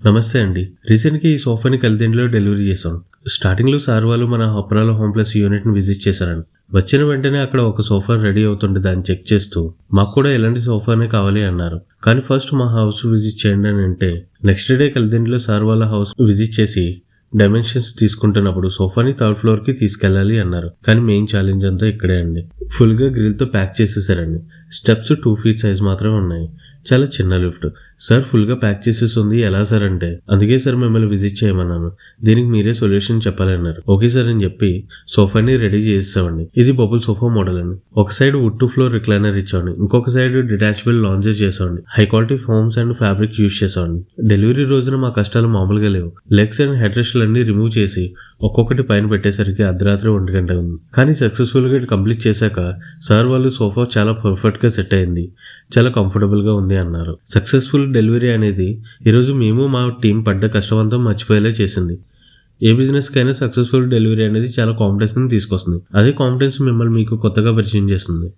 నమస్తే అండి. రీసెంట్‌గా ఈ సోఫాని కలిదిండిలో డెలివరీ చేశాం. స్టార్టింగ్‌లో సార్ వాళ్ళు మన అప్రాలో హోమ్ ప్లస్ యూనిట్‌ని విజిట్ చేశారండి. వచ్చిన వెంటనే అక్కడ ఒక సోఫా రెడీ అవుతుంటే దాన్ని చెక్ చేస్తూ మాకు కూడా ఇలాంటి సోఫానే కావాలి అన్నారు. కానీ ఫస్ట్ మా హౌస్ విజిట్ చేయండి అని అంటే నెక్స్ట్ డే కలిదిండిలో సార్ వాళ్ళ హౌస్ విజిట్ చేసి డైమెన్షన్స్ తీసుకుంటున్నప్పుడు సోఫాని థర్డ్ ఫ్లోర్‌కి తీసుకెళ్ళాలి అన్నారు. కానీ మెయిన్ ఛాలెంజ్ అంతా ఇక్కడే అండి. ఫుల్‌గా గ్రిల్‌తో ప్యాక్ చేసేసారండి. స్టెప్స్ 2 ఫీట్ సైజ్ మాత్రమే ఉన్నాయి. చాలా చిన్న లిఫ్ట్. సార్ ఫుల్గా ప్యాక్ చేసేసి ఉంది ఎలా సార్ అంటే, అందుకే సార్ మిమ్మల్ని విజిట్ చేయమన్నాను, దీనికి మీరే సొల్యూషన్ చెప్పాలి అన్నారు. ఓకే సార్ అని చెప్పి సోఫాని రెడీ చేసేసామండి. ఇది బబుల్ సోఫా మోడల్ అండి. ఒక side wood to floor recliner ఇచ్చామండి, ఇంకొక సైడ్ డిటాచబుల్ లాంజర్ చేసామండి. High quality foams and fabric use చేసామండి. డెలివరీ రోజున మా కష్టాలు మామూలుగా లేవు. లెగ్స్ అండ్ హెడ్ రెస్ట్లు అన్ని రిమూవ్ చేసి ఒక్కొక్కటి పైన పెట్టేసరికి అర్ధరాత్రి 1 గంట ఉంది. కానీ సక్సెస్ఫుల్గా కంప్లీట్ చేశాక సార్ వాళ్ళు సోఫా చాలా పర్ఫెక్ట్గా సెట్ అయింది, చాలా కంఫర్టబుల్గా ఉంది అన్నారు. సక్సెస్ఫుల్ డెలివరీ అనేది ఈరోజు మేము మా టీం పడ్డ కష్టవంతం మర్చిపోయేలా చేసింది. ఏ బిజినెస్ కైనా సక్సెస్ఫుల్ డెలివరీ అనేది చాలా కాన్ఫిడెన్స్ తీసుకొస్తుంది. అదే కాన్ఫిడెన్స్ మిమ్మల్ని మీకు కొత్తగా పరిచయం చేస్తుంది.